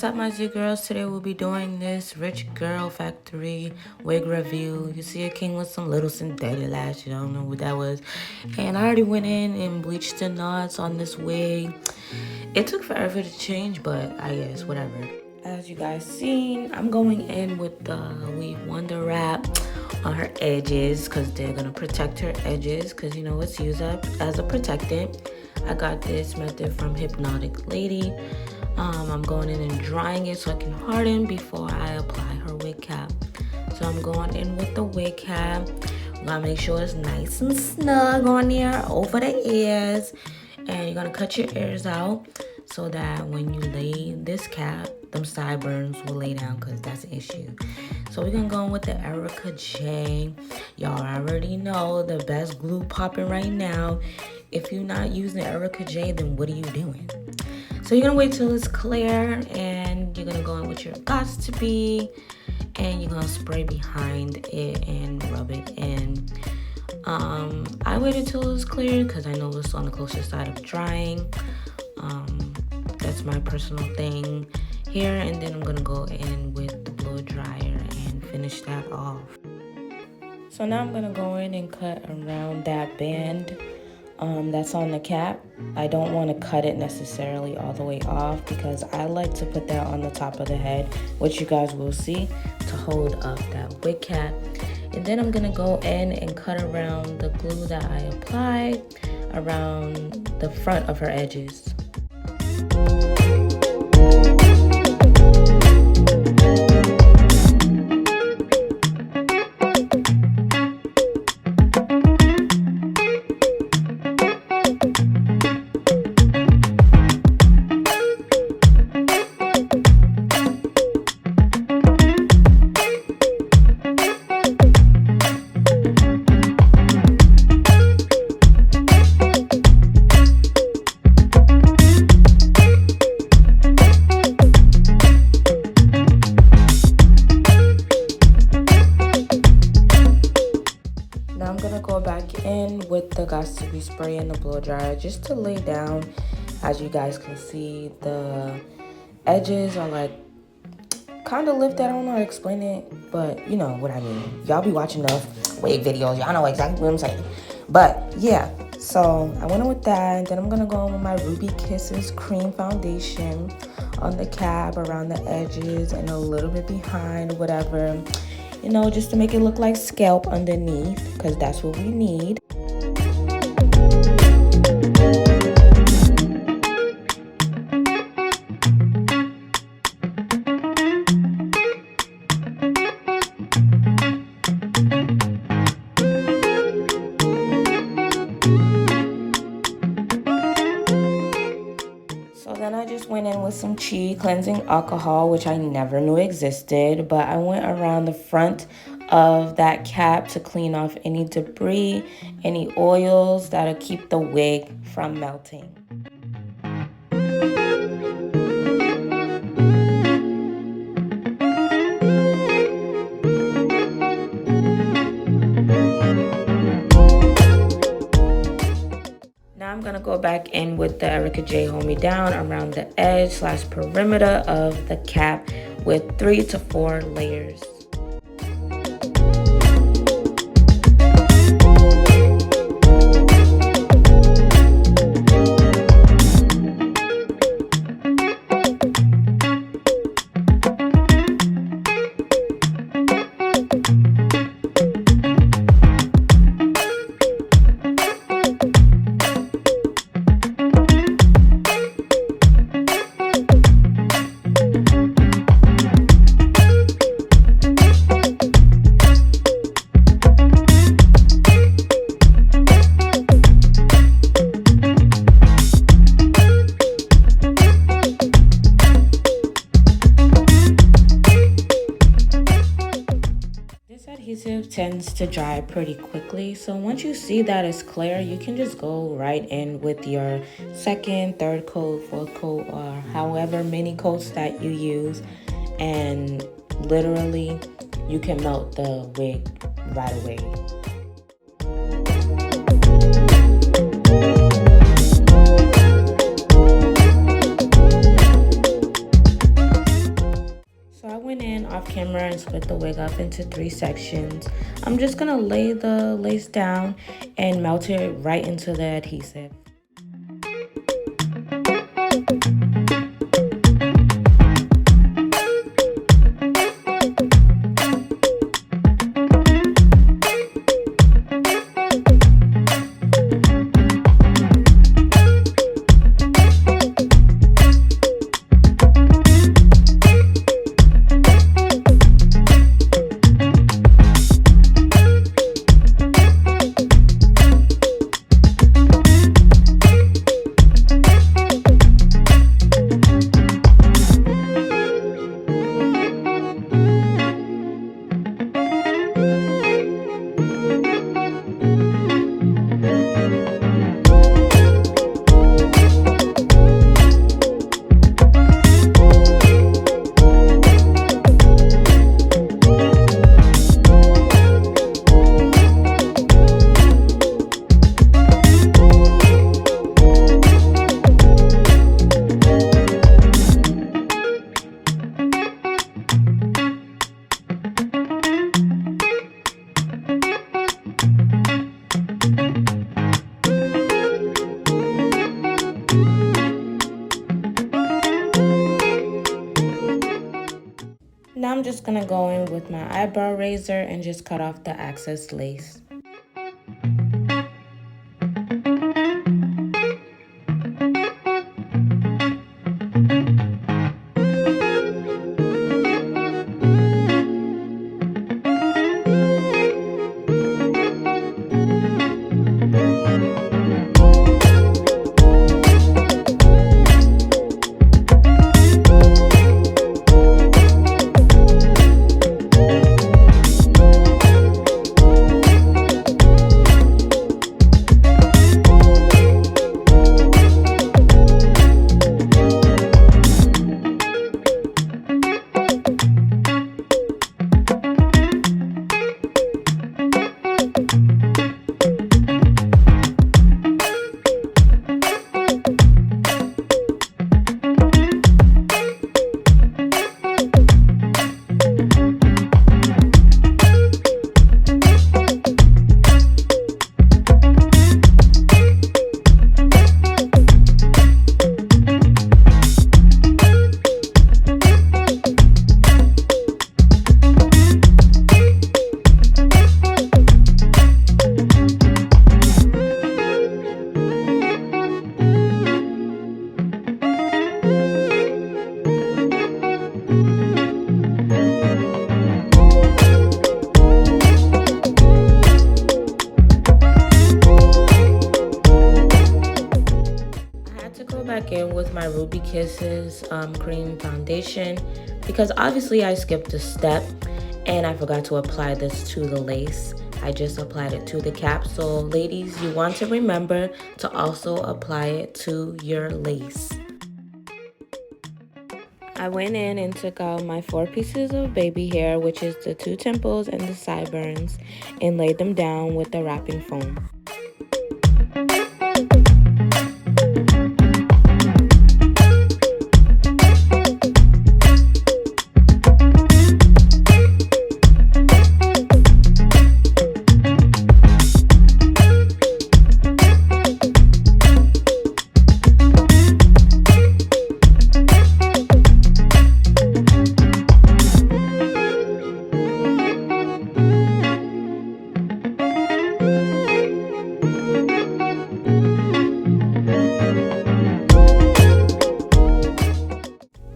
up, my Z girls? Today we'll be doing this Rich Girl Factory wig review. You see a king with some little synthetic lashes. I don't know what that was. And I already went in and bleached the knots on this wig. It took forever to change, but I guess whatever. As you guys seen, I'm going in with the Weave Wonder Wrap on her edges because they're gonna protect her edges because you know it's used up as a protectant. I got this method from Hypnotic Lady. I'm going in and drying it so it can harden before I apply her wig cap. So I'm going in with the wig cap. I'm gonna make sure it's nice and snug on there over the ears. And you're gonna cut your ears out so that when you lay this cap, them sideburns will lay down because that's an issue. So we're gonna go in with the Erica J. Y'all already know the best glue popping right now. If you're not using Erica J, then what are you doing? So you're gonna wait till it's clear and you're gonna go in with your Gots to Be and you're gonna spray behind it and rub it in. I waited till it was clear because I know it's on the closer side of drying. That's my personal thing here, and then I'm gonna go in with the blow dryer and finish that off. So now I'm gonna go in and cut around that band that's on the cap. I don't want to cut it necessarily all the way off because I like to put that on the top of the head, which you guys will see, to hold up that wig cap. And then I'm gonna go in and cut around the glue that I applied around the front of her edges. Now I'm gonna go back in with the Gots to Be spray and the blow dryer just to lay down. As you guys can see, the edges are like kind of lifted. I don't know how to explain it, but you know what I mean. Y'all be watching enough wig videos. Y'all know exactly what I'm saying. But yeah, so I went in with that, and then I'm gonna go in with my Ruby Kisses cream foundation on the cap, around the edges, and a little bit behind, whatever. You know, just to make it look like scalp underneath, because that's what we need. Then I just went in with some Chi cleansing alcohol, which I never knew existed, but I went around the front of that cap to clean off any debris, any oils that'll keep the wig from melting. I'm gonna go back in with the Erica J Hold Me Down around the edge / perimeter of the cap with 3 to 4 layers. Adhesive tends to dry pretty quickly, so once you see that it's clear, you can just go right in with your second, third coat, fourth coat, or however many coats that you use, and literally you can melt the wig right away. went in off camera and split the wig up into 3 sections. I'm just gonna lay the lace down and melt it right into the adhesive. Now I'm just gonna go in with my eyebrow razor and just cut off the excess lace. Back in with my Ruby Kisses cream foundation because obviously I skipped a step and I forgot to apply this to the lace. I just applied it to the cap. So ladies, you want to remember to also apply it to your lace. I went in and took out my 4 pieces of baby hair, which is the 2 temples and the sideburns, and laid them down with the wrapping foam.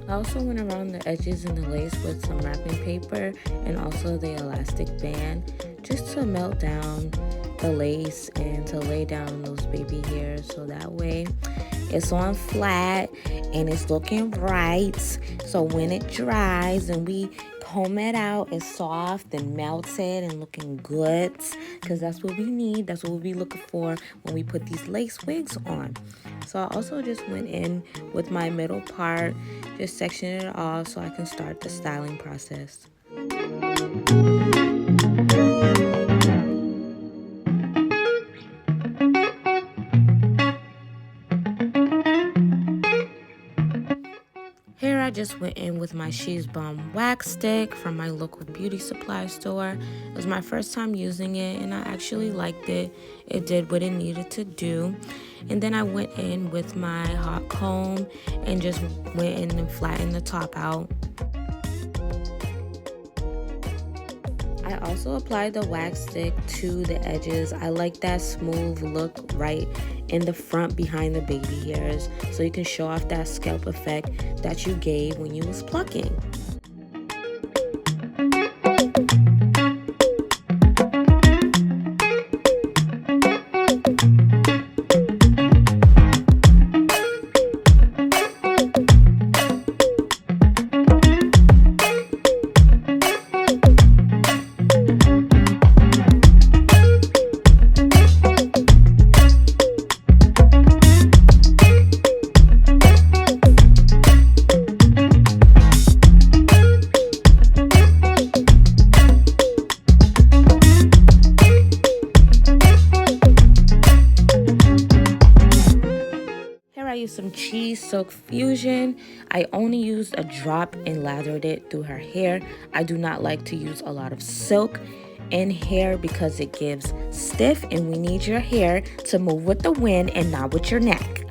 I also went around the edges in the lace with some wrapping paper and also the elastic band just to melt down the lace and to lay down those baby hairs so that way it's on flat and it's looking right. So when it dries and we comb it out, it's soft and melted and looking good, because that's what we need. That's what we'll be looking for when we put these lace wigs on. So I also just went in with my middle part, just sectioning it off so I can start the styling process. just went in with my She's Bomb wax stick from my local beauty supply store. It was my first time using it and I actually liked it. It did what it needed to do. And then I went in with my hot comb and just went in and flattened the top out. I also applied the wax stick to the edges. I like that smooth look right in the front behind the baby hairs, so you can show off that scalp effect that you gave when you was plucking. I used some Cheese Silk Fusion. I only used a drop and lathered it through her hair. I do not like to use a lot of silk in hair because it gives stiff, and we need your hair to move with the wind and not with your neck.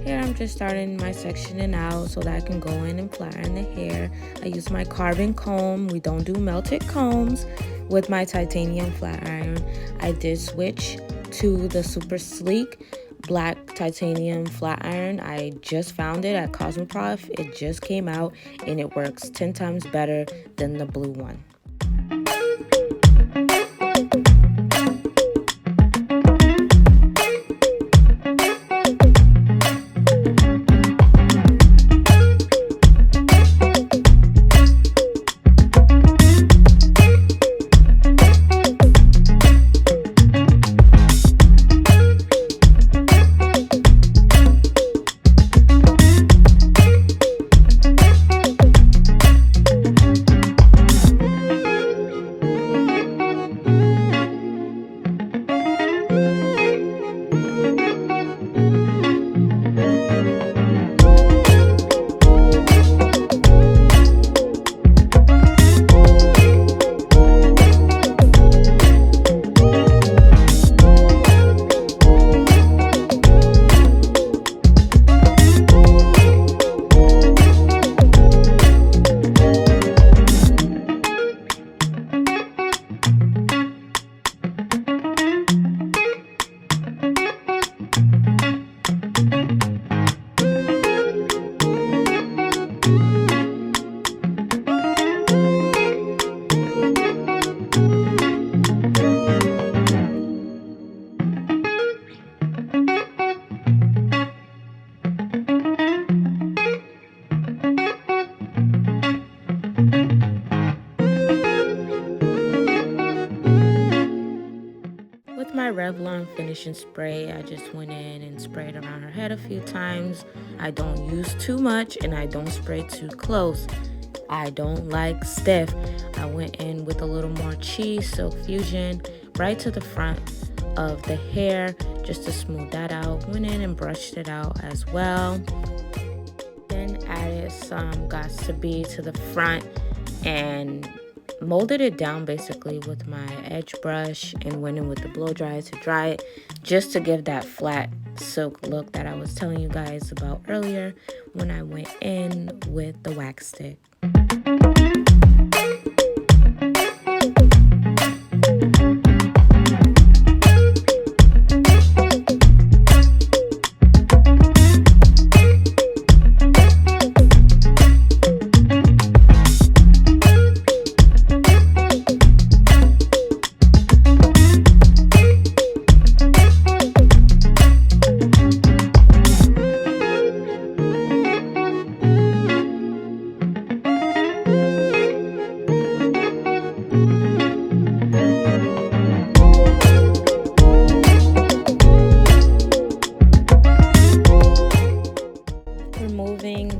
Here I'm just starting my sectioning out so that I can go in and flatten the hair. I use my carbon comb. We don't do melted combs. With my titanium flat iron, I did switch to the super sleek black titanium flat iron. I just found it at Cosmoprof. It just came out and it works 10 times better than the blue one. With my Revlon finishing spray, I just went in and sprayed around her head a few times. I don't use too much and I don't spray too close. I don't like stiff. I went in with a little more Cheese Silk Fusion right to the front of the hair just to smooth that out. Went in and brushed it out as well. Then added some Gots to Be to the front and molded it down basically with my edge brush and went in with the blow dryer to dry it just to give that flat silk look that I was telling you guys about earlier when I went in with the wax stick.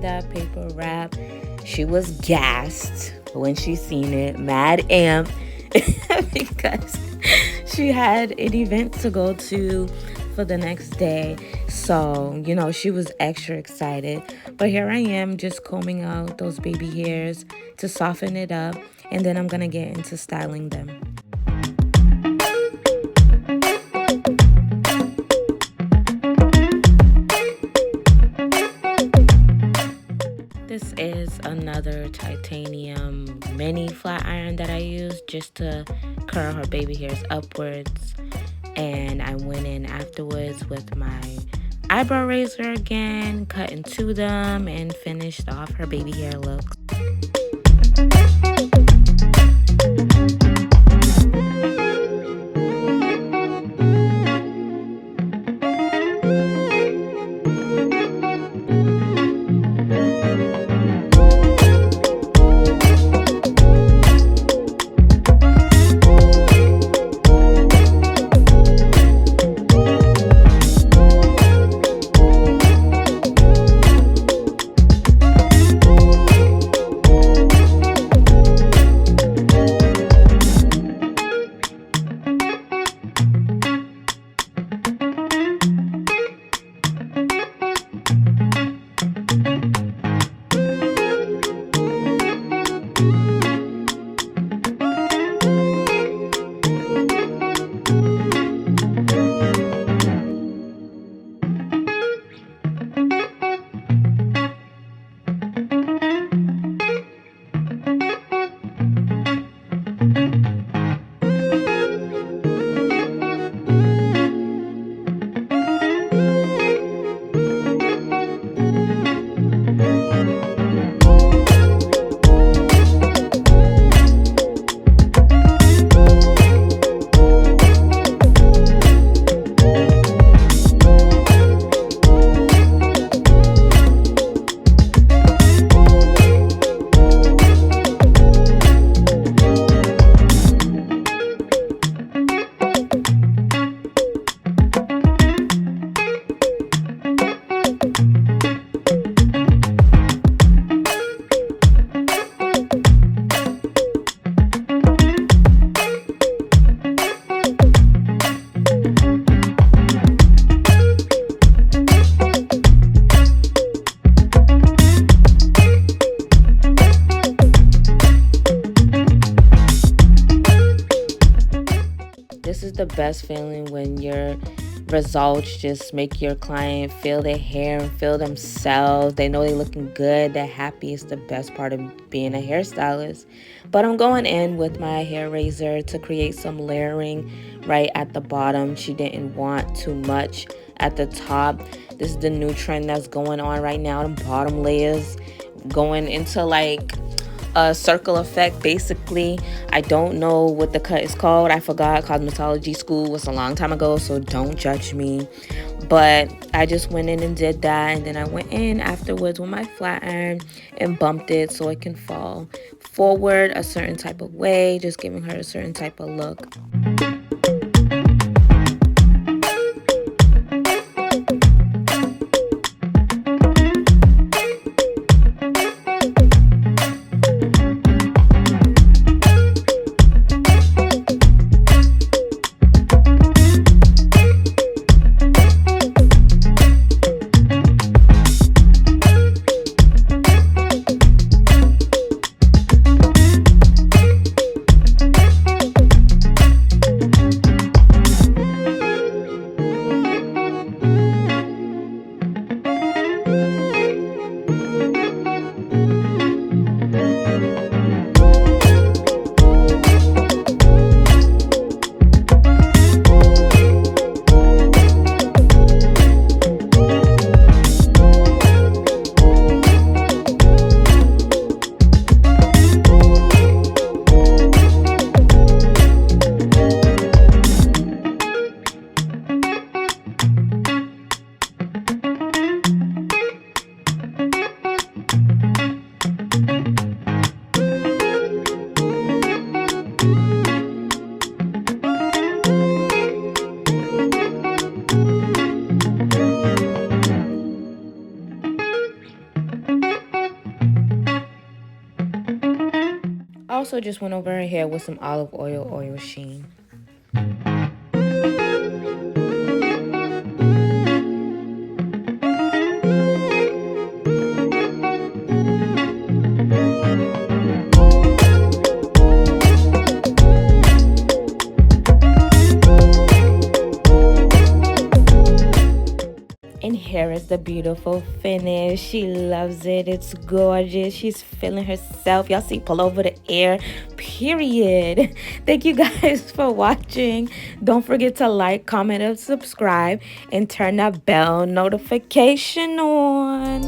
That paper wrap, she was gassed when she seen it, mad amped because she had an event to go to for the next day. So, she was extra excited. But here I am just combing out those baby hairs to soften it up. And then I'm going to get into styling them. This is another titanium mini flat iron that I used just to curl her baby hairs upwards. And I went in afterwards with my eyebrow razor again, cut into them, and finished off her baby hair look. This is the best feeling when your results just make your client feel their hair and feel themselves. They know they're looking good. They're happy. It's the best part of being a hairstylist. But I'm going in with my hair razor to create some layering right at the bottom. She didn't want too much at the top. This is the new trend that's going on right now. The bottom layers going into like a circle effect. Basically, I don't know what the cut is called. I forgot. Cosmetology school was a long time ago, so don't judge me. But I just went in and did that, and then I went in afterwards with my flat iron and bumped it so it can fall forward a certain type of way, just giving her a certain type of look. Also just went over her hair with some olive oil sheen. is the beautiful finish. She loves it. It's gorgeous. She's feeling herself. Y'all see pull over the air. Period. Thank you guys for watching. Don't forget to like, comment, and subscribe, and turn that bell notification on.